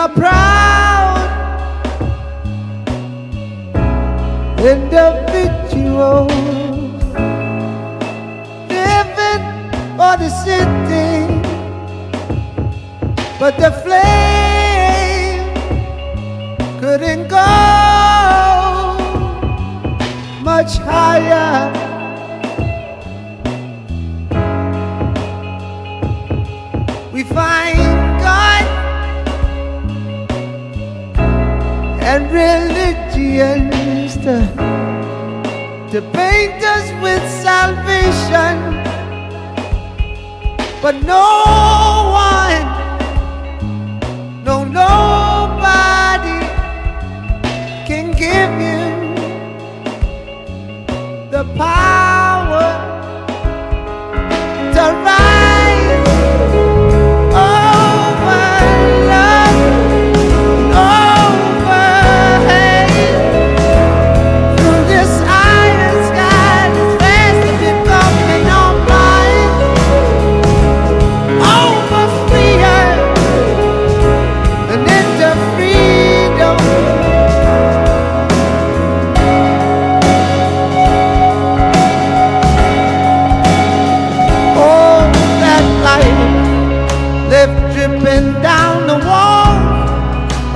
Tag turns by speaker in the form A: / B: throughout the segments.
A: are proud individuals living for the city, but the flame couldn't go much higher. We find God and religions to paint us with salvation, but no one, no nobody can give you the power to rise over love, over hate. Through this iron sky, this fast has been coming on mine. Over fear and into freedom. Oh, that light left dripping down the wall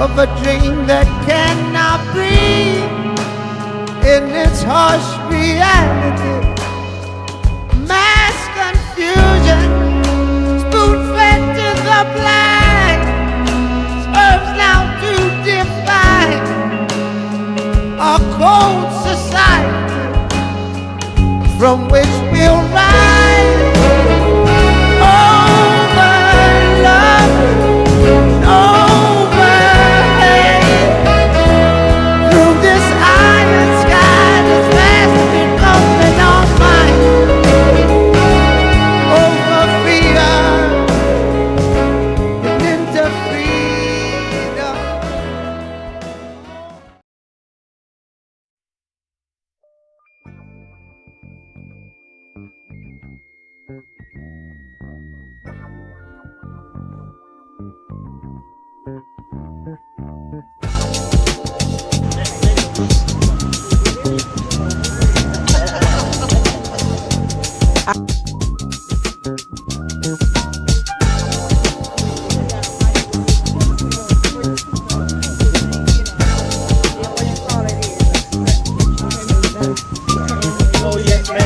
A: of a dream that cannot breathe in its harsh reality. Mass confusion, spoon-fed to the blind, serves now to define our cold society from which we'll rise. Over love, over hate. Through this iron sky, this fast has been coming on mine. Over fear and into freedom.
B: Oh, yes, ma'am.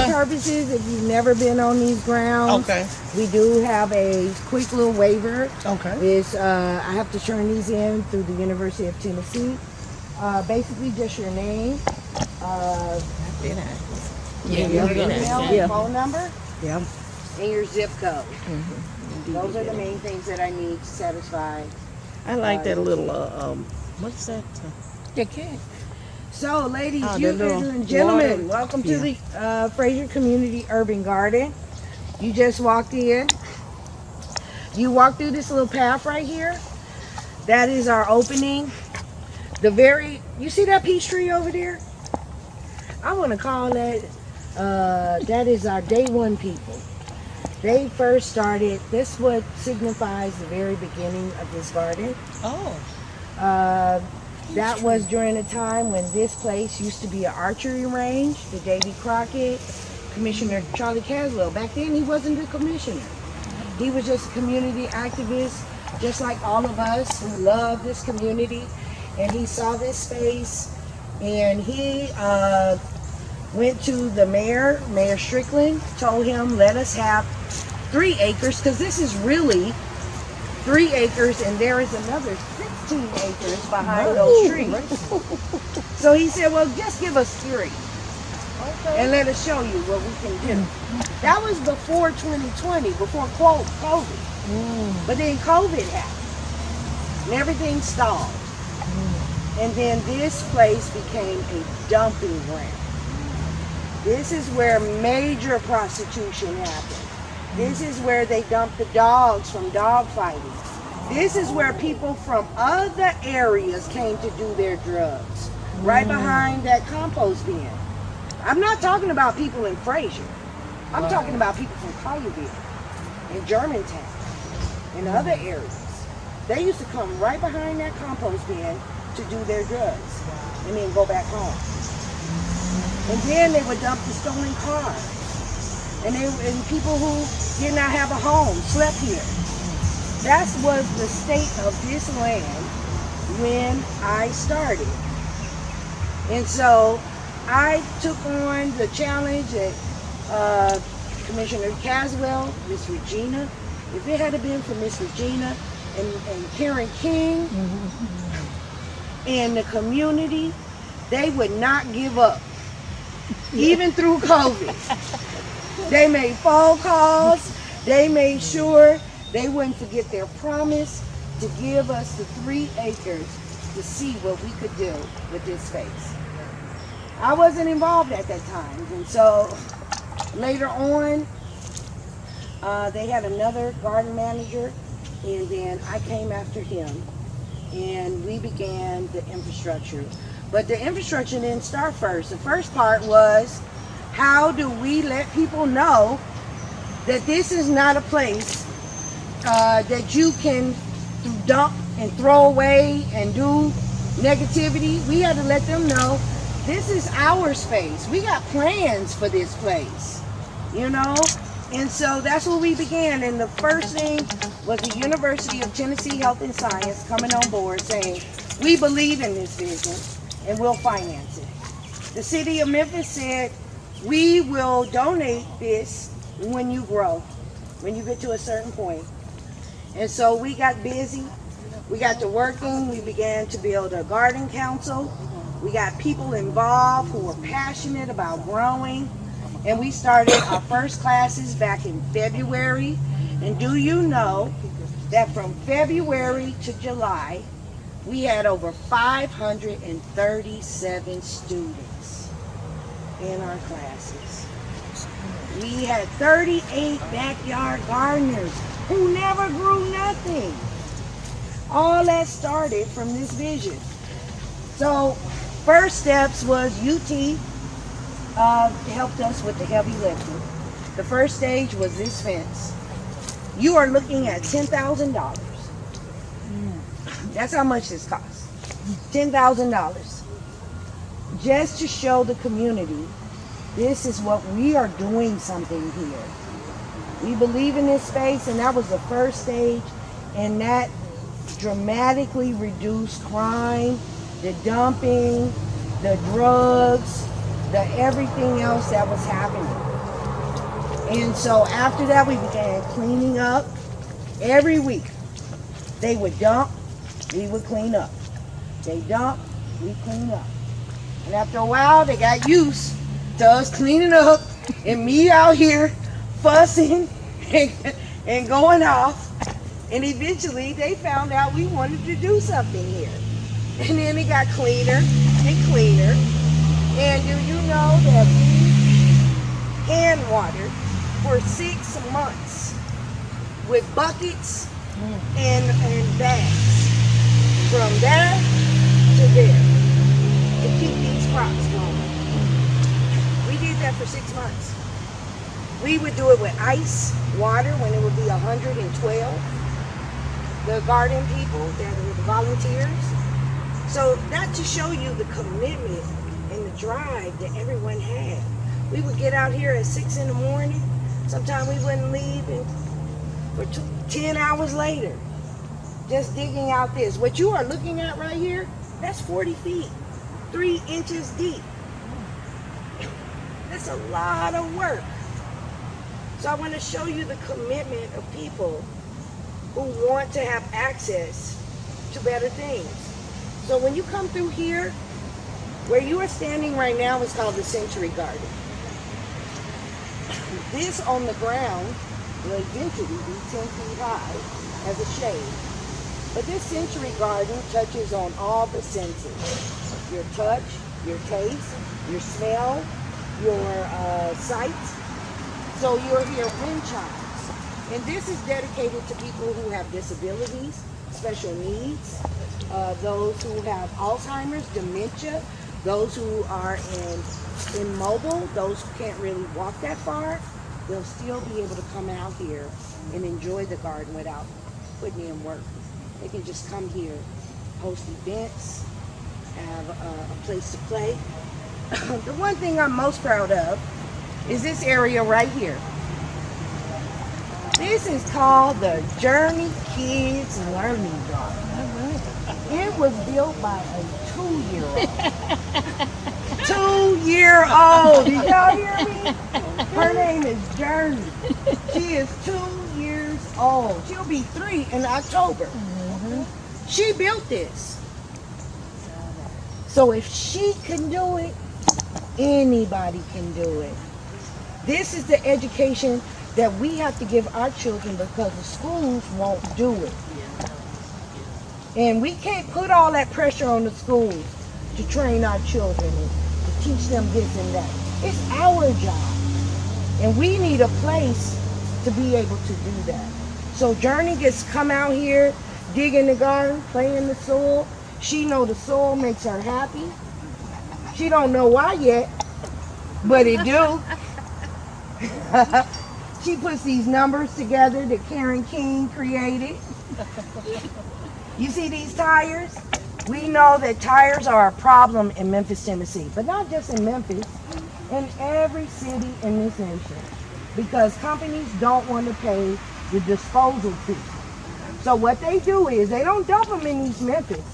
C: Purposes, if you've never been on these grounds,
B: Okay.
C: we do have a quick little waiver.
B: Okay.
C: It's, I have to turn these in through the University of Tennessee. Basically just your name, your email, phone number, and your zip code. Those are the main things that I need to satisfy.
B: I like that little, what's that?
C: So, ladies,
B: Oh,
C: you
B: the little
C: and gentlemen,
B: water.
C: welcome to the Frayser Community Urban Garden. You just walked in. You walk through this little path right here. That is our opening. You see that peach tree over there? I want to call that, that is our day one people. They first started, this what signifies the very beginning of this garden.
B: Oh.
C: That was during a time when this place used to be an archery range. The Davy Crockett, Commissioner Charlie Caswell. Back then he wasn't the commissioner. He was just a community activist, just like all of us who love this community. And he saw this space and he went to the mayor, Mayor Strickland, told him let us have 3 acres because this is really 3 acres, and there is another 16 acres behind those trees. So he said, well, just give us 3 and let us show you what we can do. That was before 2020, before COVID. But then COVID happened and everything stalled. And then this place became a dumping ground. This is where major prostitution happened. This is where they dumped the dogs from dog fighting. This is where people from other areas came to do their drugs. Right behind that compost bin. I'm not talking about people in Frayser. I'm talking about people from Collierville and Germantown and other areas. They used to come right behind that compost bin to do their drugs and then go back home. And then they would dump the stolen cars. And people who did not have a home slept here. That was the state of this land when I started. And so I took on the challenge that Commissioner Caswell, Miss Regina, if it had been for Miss Regina and Karen King and the community, they would not give up, even through COVID. They made phone calls. They made sure they wouldn't forget their promise to give us the 3 acres to see what we could do with this space. I wasn't involved at that time, and so later on, they had another garden manager, and then I came after him, and we began the infrastructure. But the infrastructure didn't start first. The first part was, how do we let people know that this is not a place that you can dump and throw away and do negativity? We had to let them know this is our space. We got plans for this place, you know? And so that's where we began. And the first thing was the University of Tennessee Health and Science coming on board saying, we believe in this vision and we'll finance it. The city of Memphis said, we will donate this when you grow, when you get to a certain point. And so we got busy. We got to working. We began to build a garden council. We got people involved who were passionate about growing. And we started our first classes back in February. And do you know that from February to July, we had over 537 students in our classes. We had 38 backyard gardeners who never grew nothing. All that started from this vision. So first steps was UT helped us with the heavy lifting. The first stage was this fence. You are looking at $10,000. That's how much this costs. $10,000. Just to show the community, this is what we are doing something here. We believe in this space, and that was the first stage, and that dramatically reduced crime, the dumping, the drugs, the everything else that was happening. And so after that, we began cleaning up every week. They would dump, we would clean up. They dump, we clean up. And after a while, they got used to us cleaning up and me out here fussing and going off. And eventually, they found out we wanted to do something here. And then it got cleaner and cleaner. And do you know that we hand watered for 6 months with buckets and bags from there to there to keep these crops growing. We did that for 6 months. We would do it with ice water when it would be 112. The garden people that were the volunteers. So that to show you the commitment and the drive that everyone had. We would get out here at 6 in the morning. Sometimes we wouldn't leave for 10 hours later, just digging out this. What you are looking at right here, that's 40 feet, 3 inches deep. That's a lot of work. So I want to show you the commitment of people who want to have access to better things. So when you come through here, where you are standing right now is called the Century Garden. This on the ground will eventually be 10 feet high as a shade. But this Century Garden touches on all the senses. Your touch, your taste, your smell, your sight. So you'll hear wind chimes. And this is dedicated to people who have disabilities, special needs, those who have Alzheimer's, dementia, those who are immobile, those who can't really walk that far. They'll still be able to come out here and enjoy the garden without putting in work. They can just come here, host events, have a place to play. The one thing I'm most proud of is this area right here. This is called the Johnnie Kids Learning Garden. It was built by a 2-year-old. 2-year-old. Did y'all hear me? Her name is Johnnie. She is 2 years old. She'll be 3 in October. She built this. So if she can do it, anybody can do it. This is the education that we have to give our children because the schools won't do it. And we can't put all that pressure on the schools to train our children and to teach them this and that. It's our job. And we need a place to be able to do that. So Johnnie gets come out here, dig in the garden, play in the soil. She know the soil makes her happy. She don't know why yet, but it do. She puts these numbers together that Karen King created. You see these tires? We know that tires are a problem in Memphis, Tennessee, but not just in Memphis, in every city in this nation, because companies don't want to pay the disposal fee. So what they do is they don't dump them in East Memphis.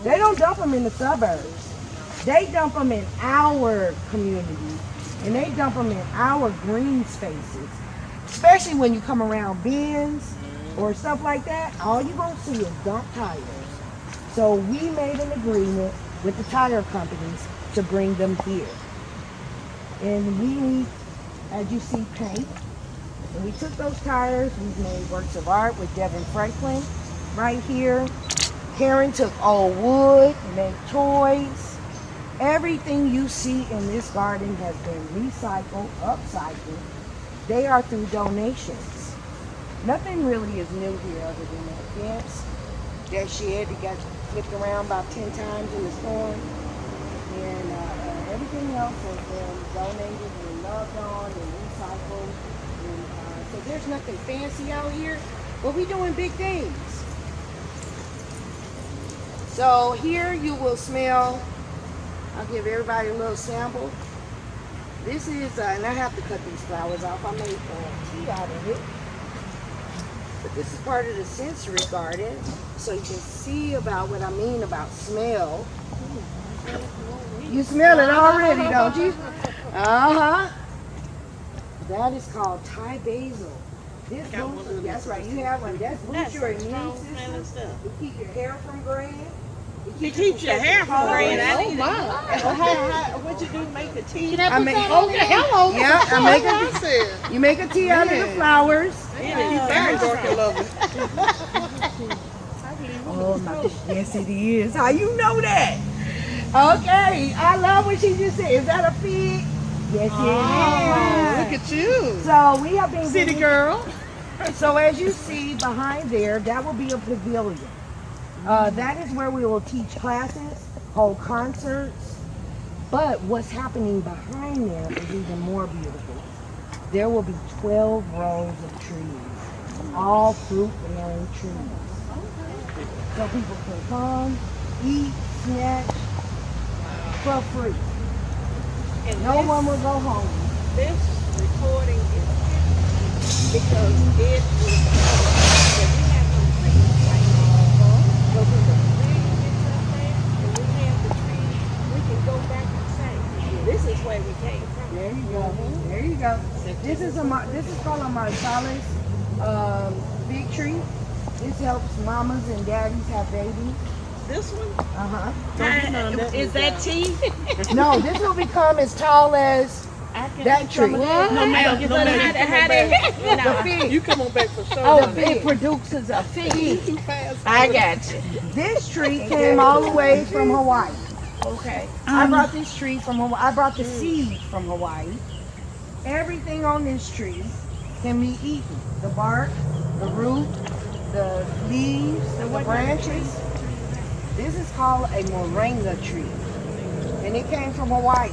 C: They don't dump them in the suburbs. They dump them in our community, and they dump them in our green spaces. Especially when you come around bins or stuff like that, all you're going to see is dump tires. So we made an agreement with the tire companies to bring them here. And we need, as you see, paint. And we took those tires, we've made works of art with Devin Franklin right here. Karen took old wood, made toys. Everything you see in this garden has been recycled, upcycled. They are through donations. Nothing really is new here other than that fence, that shed that got flipped around about 10 times in the storm. And everything else has been donated and loved on and recycled. And, so there's nothing fancy out here, but we're doing big things. So here you will smell, I'll give everybody a little sample. This is, and I have to cut these flowers off. I made tea out of it. But this is part of the sensory garden, so you can see about what I mean about smell. You smell it already, don't you? Uh-huh. That is called Thai basil. This boosts, that's right, you have one. That boosts your immune system. It keeps your hair from graying.
B: It keeps your hair from graying.
D: Oh my!
B: What you do? Make a tea?
C: I make,
D: Hello.
C: yeah, I make a, you make a tea out of the flowers.
D: Very dark lovely.
C: Oh my, yes it is. How you know that? Okay, I love what she just said. Is that a fig? Yes, it is.
D: Look at you.
C: So we have been
D: City girl.
C: So as you see behind there, that will be a pavilion. That is where we will teach classes, hold concerts. But what's happening behind there is even more beautiful. There will be 12 rows of trees, all fruit-bearing trees. So people can come, eat, snatch, for free.
B: And
C: No one will go home.
B: This recording is because it was that we have some trees right now. So when the tree gets up there and we have the tree, we can go back and say, this is where we came from.
C: There you go. There you go. This is called a marsalis fig tree. This helps mamas and daddies have babies.
D: This one?
B: Is that tea?
C: No, this will become as tall as that tree.
D: No, ma'am. No, ma'am.
C: The fig.
D: You come on back for sure.
C: Oh,
D: honey.
C: it produces a fig.
D: Too fast.
B: I got you.
C: This tree came all the way from Hawaii.
B: Okay.
C: I brought this tree from Hawaii. I brought the seed from Hawaii. Everything on this tree can be eaten. The bark, the root, the leaves, the branches. This is called a moringa tree. And it came from Hawaii.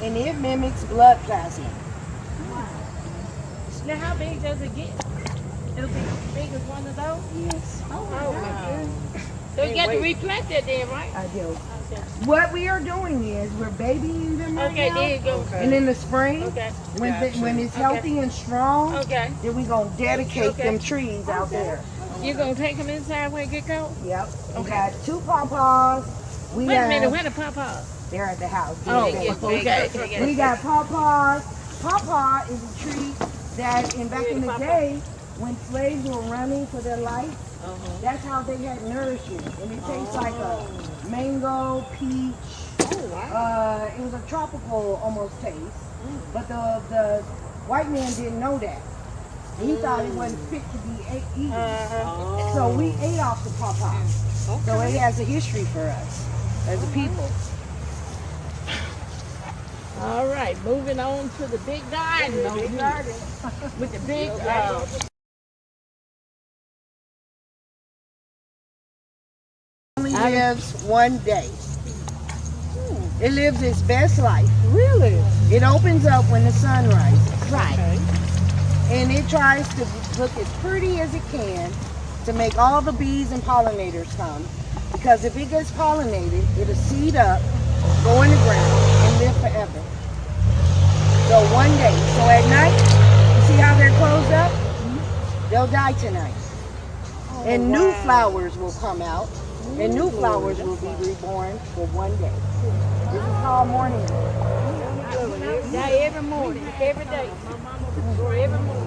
C: And it mimics blood plasma.
B: Now, how big does it get? It'll be as big as one of those?
C: Yes,
B: Oh, wow. So you got to replant that then, right?
C: I do. What we are doing is we're babying them right
B: Okay,
C: now.
B: there you go.
C: And in the spring,
B: Okay.
C: when it's healthy and strong,
B: Okay.
C: then we're going to dedicate them trees out there.
B: You gonna take them inside when it get cold?
C: Yep. We
B: Okay.
C: got 2 pawpaws. We
B: Wait a
C: have,
B: minute, where the pawpaws?
C: they're at the house.
B: Oh,
C: They're
B: okay.
C: We got pawpaws. Pawpaw is a tree that back in the day, when slaves were running for their life, that's how they had nourishment. And it tastes like a mango, peach. It was a tropical almost taste. But the white man didn't know that. He thought it wasn't fit to be eaten. So we ate off the pawpaw. So it has a history for us as a people.
B: All right, moving on to the big garden. With the big,
C: Only lives one day. It lives its best life.
D: Really?
C: It opens up when the sun rises.
B: right.
C: And it tries to look as pretty as it can to make all the bees and pollinators come. Because if it gets pollinated, it'll seed up, go in the ground, and live forever. So one day, so at night, you see how they're closed up? They'll die tonight. And new flowers will come out, and new flowers will be reborn for one day. This is called morning.
B: Yeah, every morning, every day. My mama would grow every morning.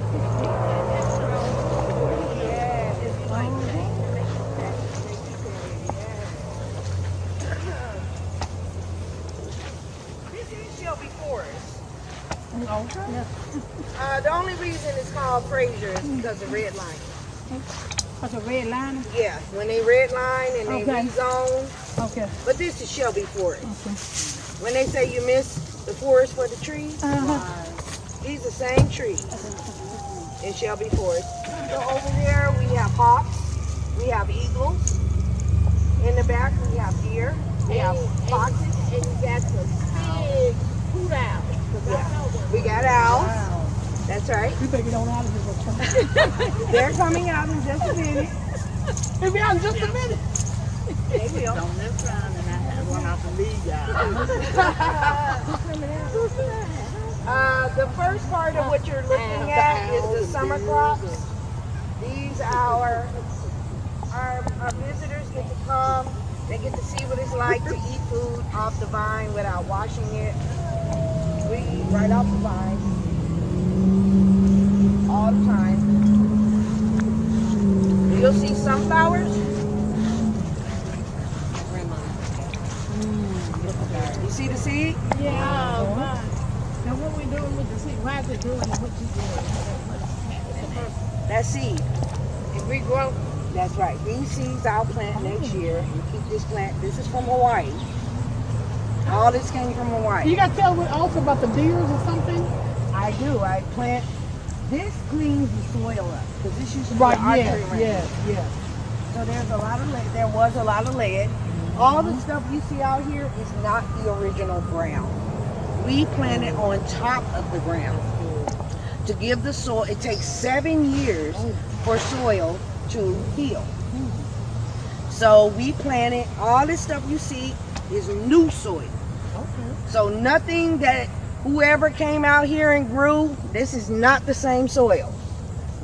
C: This is Shelby Forest. The only reason it's called Frayser is because of red line.
B: That's a red line?
C: Yeah, when they red line and they rezone.
B: Okay.
C: But this is Shelby Forest. When they say you miss the forest for the trees, these are the same trees in Shelby Forest. So over there we have hawks, we have eagles. In the back we have deer, we have foxes.
B: And you got the big hoot owl.
C: Yeah. We got owls. That's right.
D: You better get on out of here.
C: They're coming out in just a minute.
D: They'll be out in just a minute.
C: They will.
B: On this round, and I had one off the lead,
C: The first part of what you're looking at is the summer crops. These our visitors get to come. They get to see what it's like to eat food off the vine without washing it. We eat right off the vine all the time. You'll see sunflowers. You see the seed?
B: Yeah. Now what we doing with the seed? Why is it doing what you doing?
C: That's seed.
B: If we grow,
C: That's right. These seeds I'll plant next year and keep this plant. This is from Hawaii. All this came from Hawaii.
D: You got to tell me also about the deers or something?
C: I do. I plant. This cleans the soil up because this used to be
D: Right,
C: an archery range.
D: yes.
C: So there's a lot of lead. There was a lot of lead. All the stuff you see out here is not the original ground. We planted on top of the ground to give the soil. It takes 7 years for soil to heal. So we planted. All this stuff you see is new soil. So nothing that whoever came out here and grew, this is not the same soil.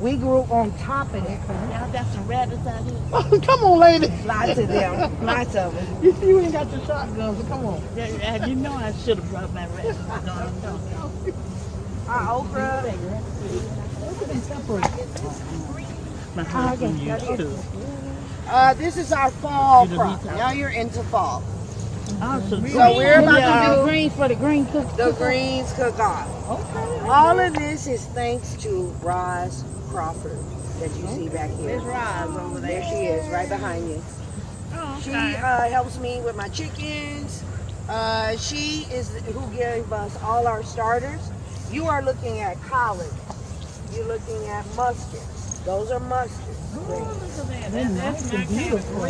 C: We grew on top of it.
B: y'all got some rabbits out here.
D: Come on, lady.
C: Lots of them. Lots of them.
D: You ain't got your shotgun, so come on.
B: Yeah, you know I should have brought my rabbits.
C: Our okra.
D: My husband used to.
C: This is our fall crop. Now you're into fall.
D: Awesome.
C: So we're about to do
D: greens for the green cook.
C: the greens cook-off.
D: Okay.
C: All of this is thanks to Roz Crawford that you see back here.
B: There's Roz over there.
C: There she is, right behind you. She helps me with my chickens. She is who gave us all our starters. You are looking at collards. You're looking at mustard. Those are mustard.
D: That's beautiful.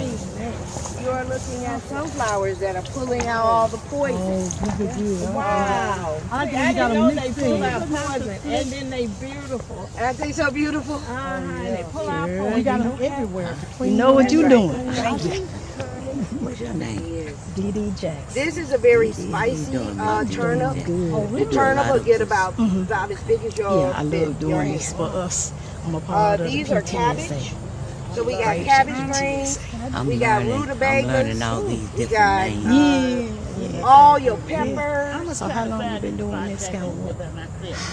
C: You are looking at sunflowers that are pulling out all the poison.
D: Look at you.
B: Wow.
D: I
B: See,
D: think
B: I
D: you got
B: didn't know
D: a
B: they
D: mixed
B: pull
D: in.
B: out poison, and then they beautiful.
C: Aren't they so beautiful?
B: And they pull out poison.
D: You got them everywhere.
E: You know what you're doing.
C: What's your name?
E: D.D. Jackson.
C: This is a very spicy turnip. The turnip will get about as big as your
E: Yeah, I love
C: your
E: doing
C: hand.
E: this for us. I'm a part of the
C: These are cabbage.
E: PTSA.
C: So we got cabbage greens. We got rutabagas.
F: all these
C: We
F: different
C: got
F: names.
C: all your peppers.
E: So how long you been doing this kind of work?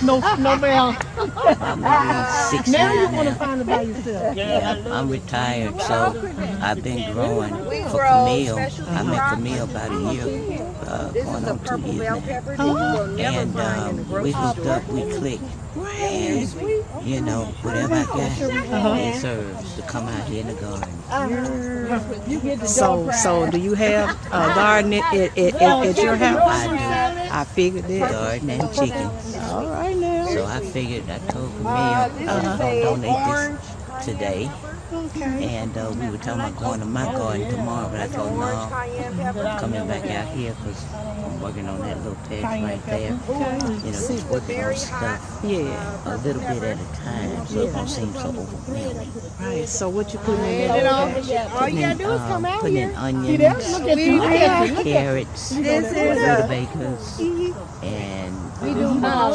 D: No, ma'am.
F: I'm 69
D: Now you want to
F: now.
D: find it by yourself.
F: I'm retired, so I've been growing
C: We
F: for
C: grow
F: Camille.
C: specialty
F: I met
C: crops.
F: Camille about a year,
C: This
F: going
C: is a
F: on 2
C: purple
F: years
C: bell
F: now.
C: pepper that you will never
F: And
C: find in the
F: we
C: grocery
F: hooked
C: store.
F: up, we clicked, and you know, whatever I got, it serves to come out here in the garden.
D: You get the
E: So do you have a garden at your house?
F: I
E: I figured
F: do
E: that.
F: garden and chicken,
E: All right now.
F: so I figured I told
C: This
F: Camille
C: is
F: I was gonna
C: a
F: donate
C: orange
F: this today. And we were talking about going to my garden tomorrow, but I told him,
C: orange
F: no,
C: cayenne pepper.
F: I'm coming back out here because I'm working on that little patch right there. You know, just working on stuff
E: Yeah.
F: a little bit at a time so it won't seem so overwhelming.
E: Right. So what you putting in
C: And
E: there?
C: all you gotta do is come out
F: Putting in
C: here.
F: onions,
D: Look at you.
F: carrots,
C: This is a
F: rutabagas, and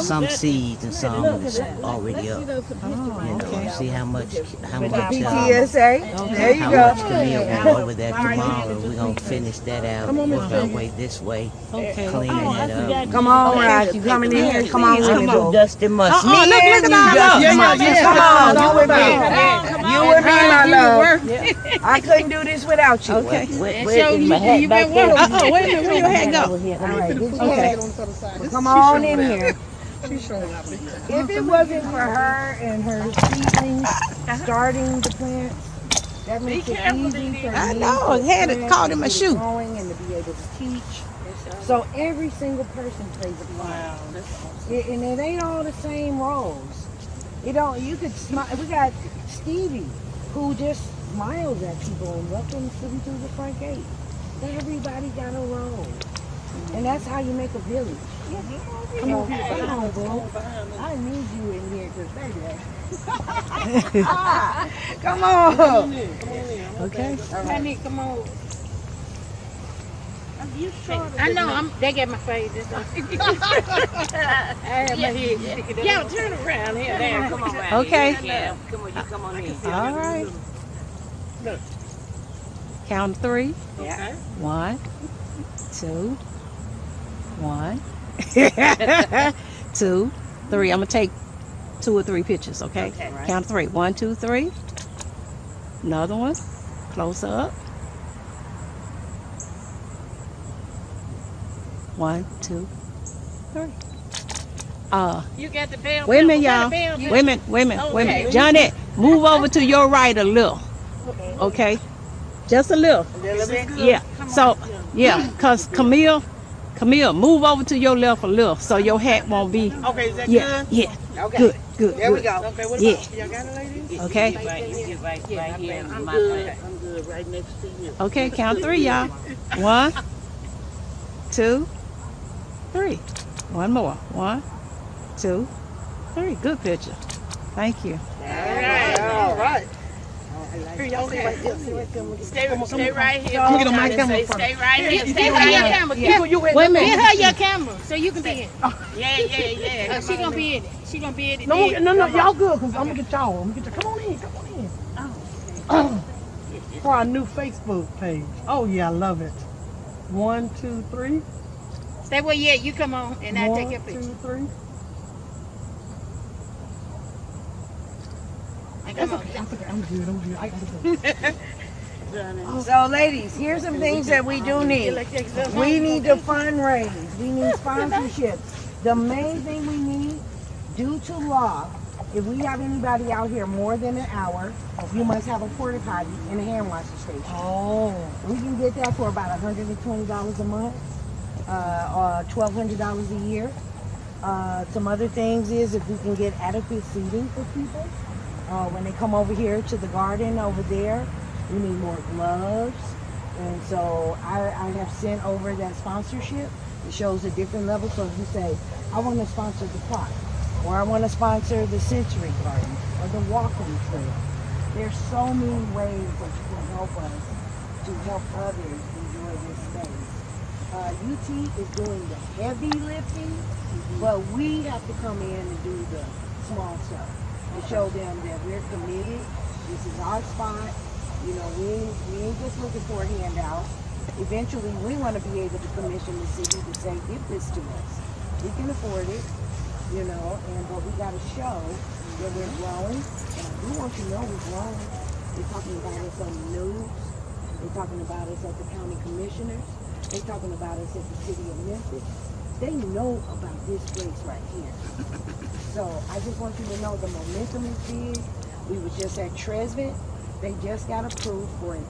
F: some seeds and some is already up. You know, see how much
C: PTSA. There you
F: how
C: go.
F: much Camille went over that tomorrow. We're gonna finish that out, work our way this way, clean it up.
C: Come on, Rod. You coming in here? Come on with me, boo.
F: Dusty Must.
E: look at
C: Come on, you with me. You with me, my love. I couldn't do this without you.
E: Okay.
F: Where is my hat back there?
E: Wait a minute. Where your hat go?
C: All right, get your hat. Come on in here. If it wasn't for her and her seedlings starting the plants, that makes it easy for
E: I
C: me
E: know.
C: to
E: Had it
C: plant
E: caught in
C: and
E: my
C: get it
E: shoe.
C: going and to be able to teach. So every single person plays a part. And it ain't all the same roles. You know, you could smile. We got Stevie, who just smiles at people and welcomes them through the front gate. Everybody got a role. And that's how you make a village. Come on, bro. I need you in here because, baby. Come on.
E: Okay.
B: Honey, come on. I know, they got my face. I have my head sticking out. Yo, turn around here. There, come on around.
E: Okay.
B: Yeah, come on, you come on in.
E: All right. Count 3.
B: Yeah.
E: 1, 2, 1, 2, 3. I'm gonna take 2 or 3 pictures, okay?
B: Okay.
E: Count 3. 1, 2, 3. Another one. Close up. 1, 2, 3.
B: You got the bell.
E: Wait a minute,
B: You got
E: y'all.
B: the bell?
E: Wait a minute. Wait a
B: Okay.
E: minute. Johnnie, move over to your right a little. Okay? Just a little. Yeah. So, yeah, because Camille, move over to your left a little so your hat won't be.
D: Okay, is that
E: Yeah,
D: good?
E: yeah.
C: Okay.
E: Good, good.
C: There we
E: good.
C: go.
D: Okay, what
E: Yeah.
D: about y'all got it, ladies?
E: Okay?
B: You get right here.
D: I'm good. I'm good. Right next to you.
E: Okay, count 3, y'all. 1, 2, 3. One more. 1, 2, 3. Good picture. Thank you.
C: All right.
B: Stay right here.
D: Look at my camera
B: Stay right here. Stay right here. Camera.
E: Wait a minute.
B: Give her your camera so you can be in it. Yeah. She gonna be in it. She gonna be in it.
D: No,
B: then.
D: no, y'all good, because I'm going to get y'all. I'm gonna get y'all. Come on in. Oh. For our new Facebook page. Oh, yeah, I love it. 1, 2, 3.
B: Stay where you at. You come on and I'll take your
D: 1,
B: picture.
D: 2, 3. I'm good. I got it.
C: So ladies, here's some things that we do need. We need to fundraise. We need sponsorships. The main thing we need, due to law, if we have anybody out here more than an hour, you must have a porta potty and a hand washing station.
D: Oh.
C: We can get that for about $120 a month, or $1,200 a year. Some other things is if we can get adequate seating for people. When they come over here to the garden over there, we need more gloves. And so I have sent over that sponsorship. It shows a different level. So if you say, I want to sponsor the park, or I want to sponsor the sensory garden, or the walking trail. There's so many ways that you can help us to help others enjoy this space. UT is doing the heavy lifting, but we have to come in and do the small stuff and show them that we're committed. This is our spot. You know, we ain't just looking for a handout. Eventually, we want to be able to commission the city to say, give this to us. We can afford it, you know, but we got to show that we're growing. And I do want you to know we're growing. They're talking about us on the news. They're talking about us at the county commissioners. They're talking about us at the city of Memphis. They know about this place right here. So I just want you to know the momentum is big. We was just at Tresvant. They just got approved for a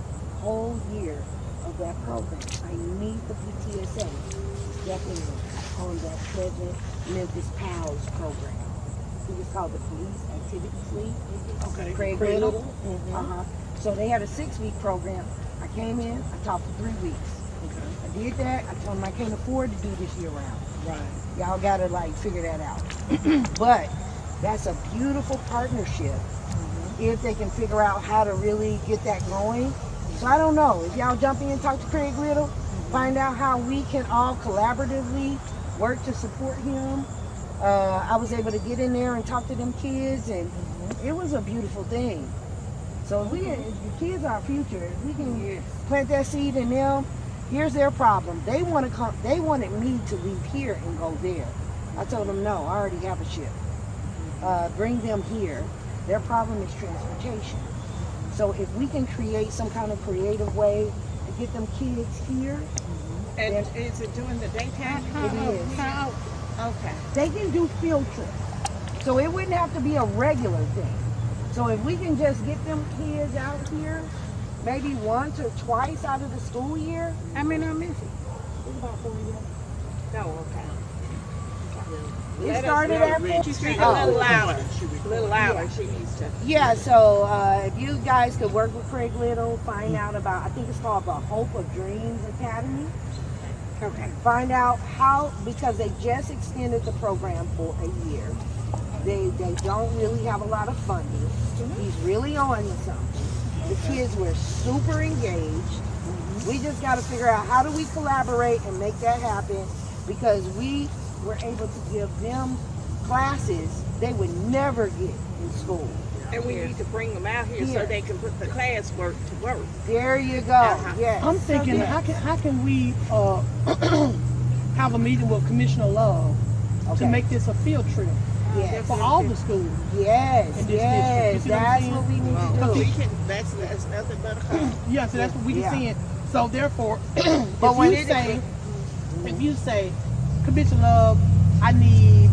C: whole year of that program. I need the PTSA definitely on that Tresvant Memphis PALS program. It was called the Police Activity Fleet.
D: Okay.
C: Craig Little. So they had a 6-week program. I came in, I taught for 3 weeks.
D: Okay.
C: I did that. I told them I can't afford to do this year round.
D: Right.
C: Y'all gotta like figure that out. But that's a beautiful partnership if they can figure out how to really get that going. So I don't know, if y'all jump in and talk to Craig Little, find out how we can all collaboratively work to support him. I was able to get in there and talk to them kids, and it was a beautiful thing. So if the kids are our future, if we can plant that seed in them. Here's their problem. They want to come. They wanted me to leave here and go there. I told them no. I already have a ship. Bring them here. Their problem is transportation. So if we can create some kind of creative way to get them kids here,
B: And is it during the daytime?
C: it is.
B: Okay.
C: They can do field trips. So it wouldn't have to be a regular thing. So if we can just get them kids out here, maybe once or twice out of the school year.
B: How many are missing?
C: It's about 4 years.
B: No, okay.
C: It started at 4.
B: She's speaking a little louder. A little louder. She needs to.
C: Yeah, so if you guys could work with Craig Little, find out about, I think it's called the Hope of Dreams Academy.
B: Okay.
C: Find out how, because they just extended the program for a year. They don't really have a lot of funding. He's really on to something. The kids were super engaged. We just got to figure out how do we collaborate and make that happen, because we were able to give them classes they would never get in school.
B: And we need to bring them out here so they can put the classwork to work.
C: There you go. Yes.
D: I'm thinking,
C: So,
D: how can we have a meeting with Commissioner Love to make this a field trip
C: yes.
D: for all the schools?
C: Yes,
D: in this
C: yes,
D: district? You see what I'm
C: that's
D: saying?
C: what we need
B: Well,
C: to
B: we
C: do.
B: can. That's nothing but a call.
D: Yeah, so that's what we
C: Yeah.
D: can see. So therefore,
C: But when
D: if you say, Commissioner Love, I need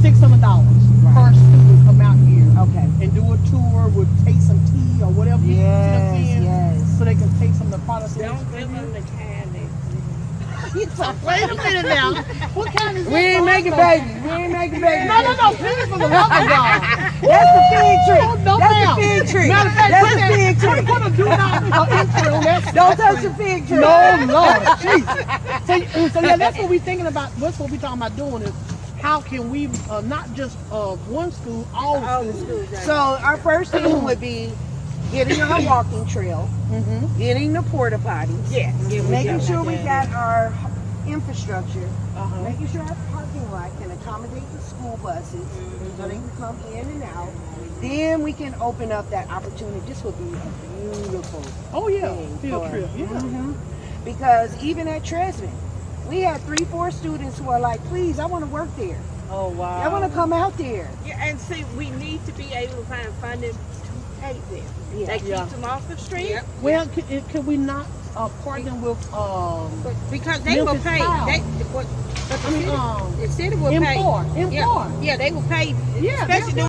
D: $600 per student come out here
C: Okay.
D: and do a tour with taste some tea or whatever. You see what I'm
C: Yes,
D: saying?
C: yes.
D: So they can take some of the products.
B: Don't give them the candy.
D: Wait a minute now. What kind is
C: We ain't making babies. We ain't making babies.
D: No. Please, for the love of God.
C: That's the fig tree.
D: No,
C: That's
D: ma'am.
C: the fig tree.
D: Matter of fact,
C: That's the fig tree.
D: We're gonna do not entry on that.
C: Don't touch the fig tree.
D: No, Lord, Jesus. So yeah, that's what we're thinking about. That's what we're talking about doing is how can we not just one school, all the schools.
C: So our first thing would be getting our walking trail, getting the porta potties, making sure we got our infrastructure, making sure our parking lot can accommodate the school buses so they can come in and out. Then we can open up that opportunity. This would be a beautiful thing
D: field
C: for-
D: trip. Yeah.
C: Because even at Tresvant, we had 3-4 students who are like, please, I want to work there.
D: Oh wow.
C: I want to come out there.
B: Yeah, And see, we need to be able to find funding to take them. That keeps
D: Yeah.
B: them off the street.
D: Well, could we not partner with
B: Because they will
D: Memphis
B: pay.
D: Tile?
B: But
D: I mean,
B: the city will pay.
D: import.
B: Yeah, they will pay.
D: Yeah,
B: Especially